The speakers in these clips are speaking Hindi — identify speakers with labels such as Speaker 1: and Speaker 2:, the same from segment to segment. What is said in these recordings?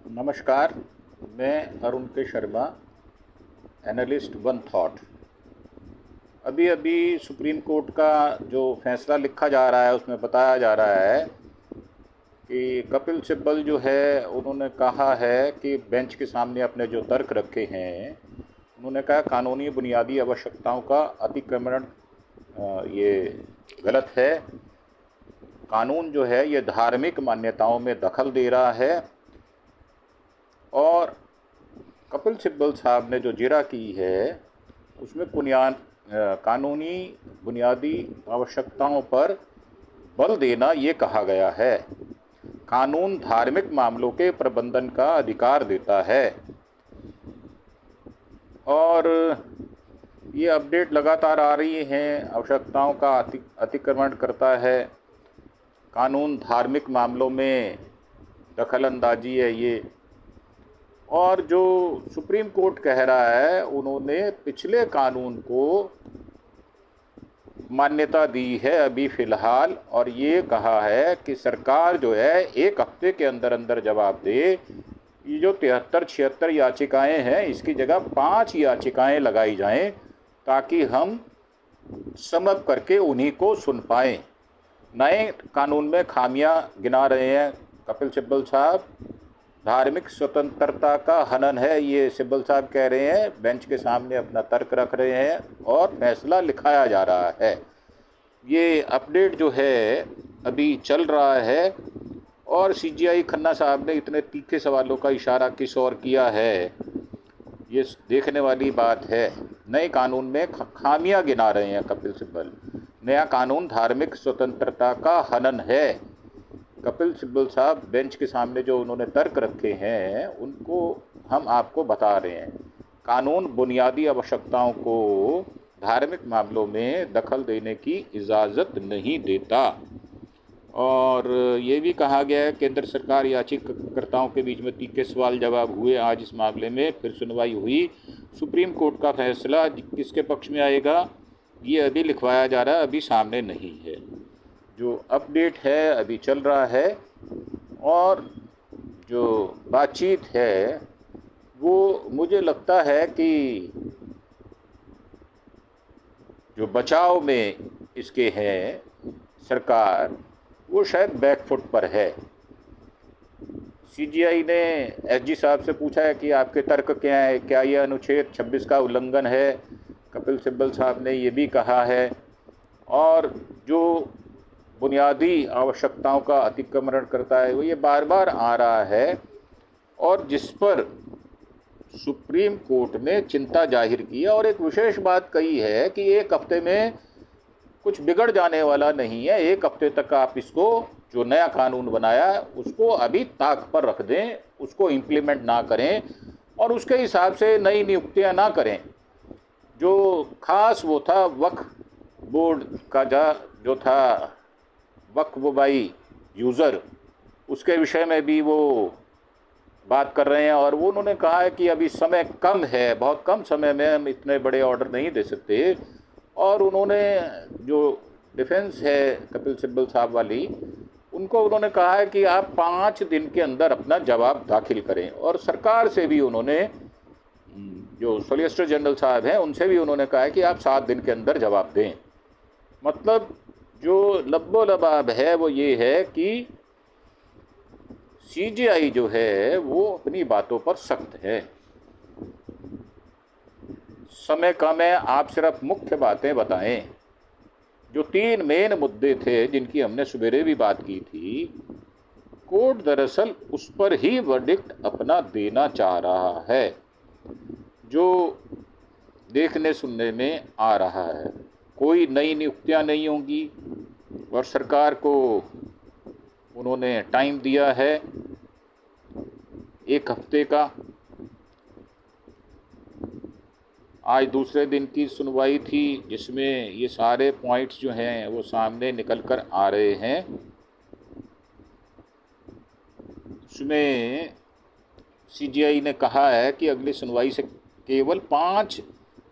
Speaker 1: नमस्कार, मैं अरुण के शर्मा, एनालिस्ट वन थॉट। अभी अभी सुप्रीम कोर्ट का जो फैसला लिखा जा रहा है उसमें बताया जा रहा है कि कपिल सिब्बल जो है उन्होंने कहा है कि बेंच के सामने अपने जो तर्क रखे हैं, उन्होंने कहा कानूनी बुनियादी आवश्यकताओं का अतिक्रमण ये गलत है। कानून जो है ये धार्मिक मान्यताओं में दखल दे रहा है और कपिल सिब्बल साहब ने जो जिरह की है उसमें कानूनी बुनियादी आवश्यकताओं पर बल देना ये कहा गया है। कानून धार्मिक मामलों के प्रबंधन का अधिकार देता है और ये अपडेट लगातार आ रही हैं। आवश्यकताओं का अतिक्रमण करता है। कानून धार्मिक मामलों में दखल अंदाजी है ये। और जो सुप्रीम कोर्ट कह रहा है, उन्होंने पिछले कानून को मान्यता दी है अभी फ़िलहाल, और ये कहा है कि सरकार जो है 1 हफ्ते के अंदर अंदर जवाब दे। ये जो 73-76 याचिकाएं हैं, इसकी जगह 5 याचिकाएं लगाई जाएं ताकि हम समझ करके उन्हीं को सुन पाएँ। नए कानून में खामियां गिना रहे हैं कपिल सिब्बल साहब। धार्मिक स्वतंत्रता का हनन है, ये सिब्बल साहब कह रहे हैं। बेंच के सामने अपना तर्क रख रहे हैं और फैसला लिखाया जा रहा है। ये अपडेट जो है अभी चल रहा है और सीजीआई खन्ना साहब ने इतने तीखे सवालों का इशारा किस ओर किया है, ये देखने वाली बात है। नए कानून में खामियां गिना रहे हैं कपिल सिब्बल। नया कानून धार्मिक स्वतंत्रता का हनन है। कपिल सिब्बल साहब बेंच के सामने जो उन्होंने तर्क रखे हैं उनको हम आपको बता रहे हैं। कानून बुनियादी आवश्यकताओं को धार्मिक मामलों में दखल देने की इजाज़त नहीं देता। और ये भी कहा गया है केंद्र सरकार याचिकाकर्ताओं के बीच में तीखे सवाल जवाब हुए। आज इस मामले में फिर सुनवाई हुई। सुप्रीम कोर्ट का फैसला किसके पक्ष में आएगा ये अभी लिखवाया जा रहा है, अभी सामने नहीं है। जो अपडेट है अभी चल रहा है और जो बातचीत है वो मुझे लगता है कि जो बचाव में इसके हैं सरकार, वो शायद बैकफुट पर है। सीजीआई ने एसजी साहब से पूछा है कि आपके तर्क क्या है, क्या ये अनुच्छेद 26 का उल्लंघन है। कपिल सिब्बल साहब ने ये भी कहा है। और जो बुनियादी आवश्यकताओं का अतिक्रमण करता है वो ये बार बार आ रहा है और जिस पर सुप्रीम कोर्ट ने चिंता जाहिर की है और एक विशेष बात कही है कि 1 हफ्ते में कुछ बिगड़ जाने वाला नहीं है। 1 हफ्ते तक आप इसको, जो नया कानून बनाया उसको अभी ताक पर रख दें, उसको इम्प्लीमेंट ना करें और उसके हिसाब से नई नियुक्तियां ना करें। जो खास वो था वक्फ बोर्ड का जो था वक्फ बाई यूज़र, उसके विषय में भी वो बात कर रहे हैं और वो उन्होंने कहा है कि अभी समय कम है, बहुत कम समय में हम इतने बड़े ऑर्डर नहीं दे सकते। और उन्होंने जो डिफेंस है कपिल सिब्बल साहब वाली, उनको उन्होंने कहा है कि आप 5 दिन के अंदर अपना जवाब दाखिल करें। और सरकार से भी उन्होंने, जो सॉलिसिटर जनरल साहब हैं, उनसे भी उन्होंने कहा है कि आप 7 दिन के अंदर जवाब दें। मतलब जो लब्बो लबाब है वो ये है कि सीजीआई जो है वो अपनी बातों पर सख्त है। समय कम है, आप सिर्फ मुख्य बातें बताएं। जो 3 मेन मुद्दे थे जिनकी हमने सवेरे भी बात की थी, कोर्ट दरअसल उस पर ही वर्डिक्ट अपना देना चाह रहा है, जो देखने सुनने में आ रहा है। कोई नई नियुक्तियां नहीं होंगी और सरकार को उन्होंने टाइम दिया है 1 हफ्ते का। आज दूसरे दिन की सुनवाई थी जिसमें ये सारे पॉइंट्स जो हैं वो सामने निकल कर आ रहे हैं। उसमें सीजीआई ने कहा है कि अगली सुनवाई से केवल 5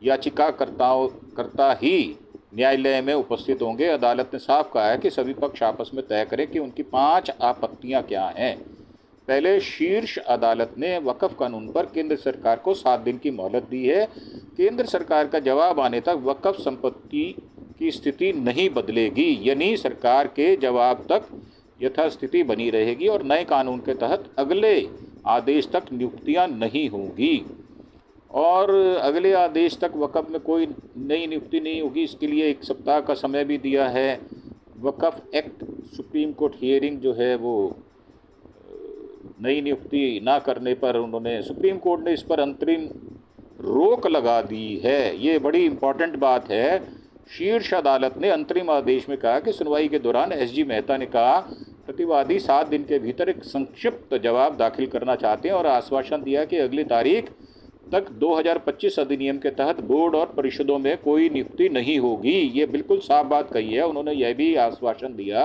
Speaker 1: याचिकाकर्ता ही न्यायालय में उपस्थित होंगे। अदालत ने साफ कहा है कि सभी पक्ष आपस में तय करें कि उनकी 5 आपत्तियां क्या हैं। पहले शीर्ष अदालत ने वक्फ कानून पर केंद्र सरकार को 7 दिन की मोहलत दी है। केंद्र सरकार का जवाब आने तक वक्फ संपत्ति की स्थिति नहीं बदलेगी, यानी सरकार के जवाब तक यथास्थिति बनी रहेगी और नए कानून के तहत अगले आदेश तक नियुक्तियां नहीं होंगी। और अगले आदेश तक वक्फ में कोई नई नियुक्ति नहीं होगी, इसके लिए 1 सप्ताह का समय भी दिया है। वक्फ एक्ट सुप्रीम कोर्ट हियरिंग जो है वो नई नियुक्ति ना करने पर उन्होंने सुप्रीम कोर्ट ने इस पर अंतरिम रोक लगा दी है। ये बड़ी इम्पॉर्टेंट बात है। शीर्ष अदालत ने अंतरिम आदेश में कहा कि सुनवाई के दौरान एसजी मेहता ने कहा प्रतिवादी 7 दिन के भीतर एक संक्षिप्त जवाब दाखिल करना चाहते हैं और आश्वासन दिया कि अगली तारीख तक 2025 अधिनियम के तहत बोर्ड और परिषदों में कोई नियुक्ति नहीं होगी। ये बिल्कुल साफ बात कही है। उन्होंने यह भी आश्वासन दिया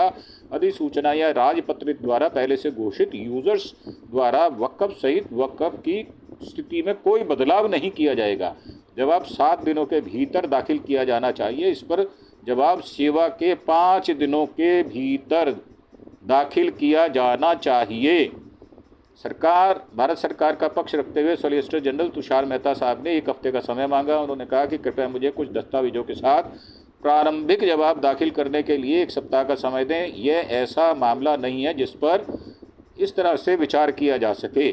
Speaker 1: अधिसूचना या राजपत्रित द्वारा पहले से घोषित यूजर्स द्वारा वक्फ सहित वक्फ की स्थिति में कोई बदलाव नहीं किया जाएगा। जवाब 7 दिनों के भीतर दाखिल किया जाना चाहिए। इस पर जवाब सेवा के 5 दिनों के भीतर दाखिल किया जाना चाहिए। भारत सरकार का पक्ष रखते हुए सॉलिसिटर जनरल तुषार मेहता साहब ने 1 हफ्ते का समय मांगा। उन्होंने कहा कि कृपया मुझे कुछ दस्तावेजों के साथ प्रारंभिक जवाब दाखिल करने के लिए 1 सप्ताह का समय दें। यह ऐसा मामला नहीं है जिस पर इस तरह से विचार किया जा सके।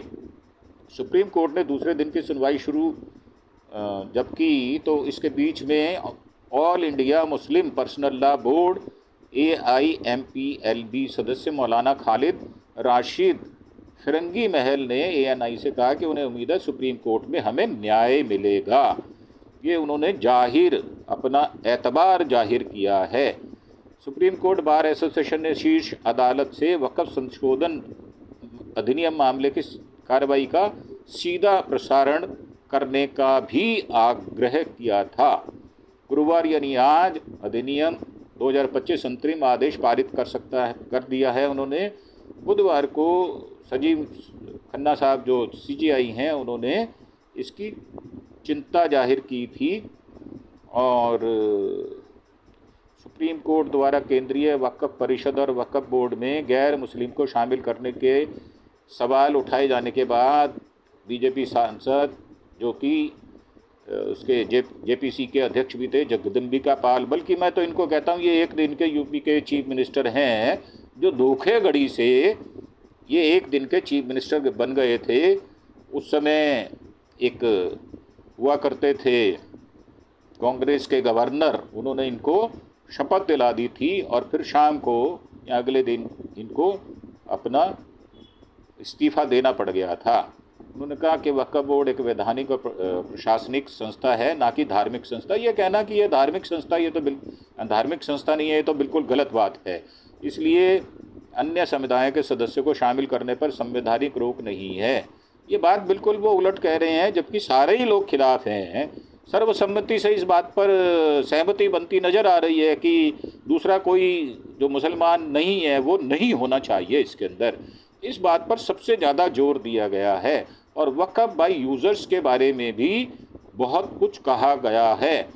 Speaker 1: सुप्रीम कोर्ट ने दूसरे दिन की सुनवाई शुरू जबकि तो इसके बीच में all India Muslim personal law board AIMPLB सदस्य मौलाना खालिद राशिद फिरंगी महल ने ANI से कहा कि उन्हें उम्मीद है सुप्रीम कोर्ट में हमें न्याय मिलेगा। ये उन्होंने अपना एतबार जाहिर किया है। सुप्रीम कोर्ट बार एसोसिएशन ने शीर्ष अदालत से वक्फ संशोधन अधिनियम मामले की कार्रवाई का सीधा प्रसारण करने का भी आग्रह किया था। गुरुवार यानी आज अधिनियम 2025 अंतरिम आदेश पारित कर दिया है। उन्होंने बुधवार को संजीव खन्ना साहब जो CJI हैं उन्होंने इसकी चिंता जाहिर की थी और सुप्रीम कोर्ट द्वारा केंद्रीय वक्फ परिषद और वक्फ बोर्ड में गैर मुस्लिम को शामिल करने के सवाल उठाए जाने के बाद बीजेपी सांसद जो कि उसके JPC के अध्यक्ष भी थे जगदम्बिका पाल, बल्कि मैं तो इनको कहता हूँ ये 1 दिन के यूपी के चीफ मिनिस्टर हैं जो धोखेगड़ी से ये 1 दिन के चीफ मिनिस्टर बन गए थे। उस समय एक हुआ करते थे कांग्रेस के गवर्नर, उन्होंने इनको शपथ दिला दी थी और फिर शाम को या अगले दिन इनको अपना इस्तीफ़ा देना पड़ गया था। उन्होंने कहा कि वक्फ बोर्ड एक वैधानिक और प्रशासनिक संस्था है, ना कि धार्मिक संस्था। ये कहना कि ये धार्मिक संस्था, ये तो धार्मिक संस्था नहीं है, ये तो बिल्कुल गलत बात है। इसलिए अन्य समुदाय के सदस्यों को शामिल करने पर संवैधानिक रोक नहीं है। ये बात बिल्कुल वो उलट कह रहे हैं, जबकि सारे ही लोग खिलाफ हैं। सर्वसम्मति से इस बात पर सहमति बनती नज़र आ रही है कि दूसरा कोई जो मुसलमान नहीं है वो नहीं होना चाहिए इसके अंदर। इस बात पर सबसे ज़्यादा जोर दिया गया है और वक्फ बाय यूज़र्स के बारे में भी बहुत कुछ कहा गया है।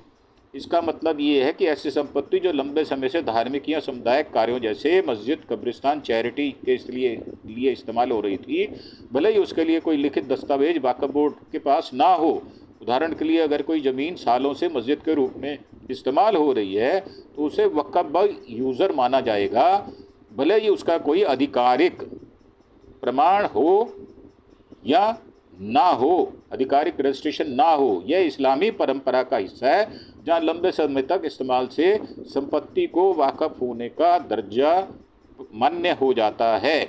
Speaker 1: इसका मतलब ये है कि ऐसी संपत्ति जो लंबे समय से धार्मिक या सामुदायिक कार्यों जैसे मस्जिद, कब्रिस्तान, चैरिटी के लिए इस्तेमाल हो रही थी, भले ही उसके लिए कोई लिखित दस्तावेज वक्फ बोर्ड के पास ना हो। उदाहरण के लिए अगर कोई ज़मीन सालों से मस्जिद के रूप में इस्तेमाल हो रही है तो उसे वक्फ बाय यूज़र माना जाएगा, भले ही उसका कोई आधिकारिक प्रमाण हो या ना हो, आधिकारिक रजिस्ट्रेशन ना हो। यह इस्लामी परंपरा का हिस्सा है जहाँ लंबे समय तक इस्तेमाल से संपत्ति को वाकफ होने का दर्जा मान्य हो जाता है।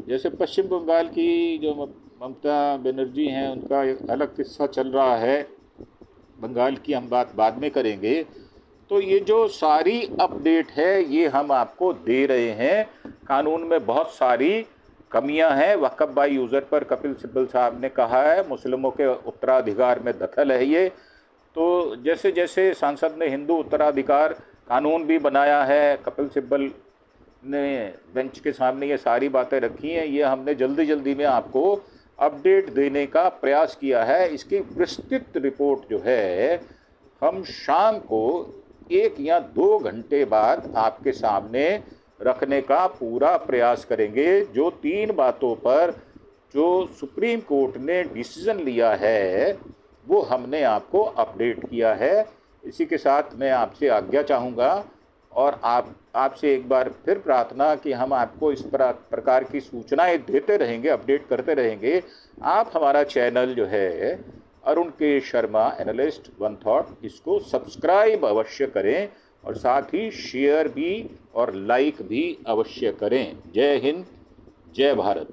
Speaker 1: जैसे पश्चिम बंगाल की जो ममता बनर्जी हैं उनका एक अलग किस्सा चल रहा है, बंगाल की हम बात बाद में करेंगे। तो ये जो सारी अपडेट है ये हम आपको दे रहे हैं। कानून में बहुत सारी कमियां हैं। वक्फ बाय यूज़र पर कपिल सिब्बल साहब ने कहा है मुस्लिमों के उत्तराधिकार में दखल है ये। तो जैसे जैसे सांसद ने हिंदू उत्तराधिकार कानून भी बनाया है, कपिल सिब्बल ने बेंच के सामने ये सारी बातें रखी हैं, ये हमने जल्दी में आपको अपडेट देने का प्रयास किया है। इसकी विस्तृत रिपोर्ट जो है हम शाम को 1 या 2 घंटे बाद आपके सामने रखने का पूरा प्रयास करेंगे। जो 3 बातों पर जो सुप्रीम कोर्ट ने डिसीजन लिया है वो हमने आपको अपडेट किया है। इसी के साथ मैं आपसे आज्ञा चाहूँगा और आपसे एक बार फिर प्रार्थना कि हम आपको इस प्रकार की सूचनाएं देते रहेंगे, अपडेट करते रहेंगे। आप हमारा चैनल जो है अरुण के शर्मा एनालिस्ट वन थॉट, इसको सब्सक्राइब अवश्य करें और साथ ही शेयर भी और लाइक भी अवश्य करें। जय हिंद, जय भारत।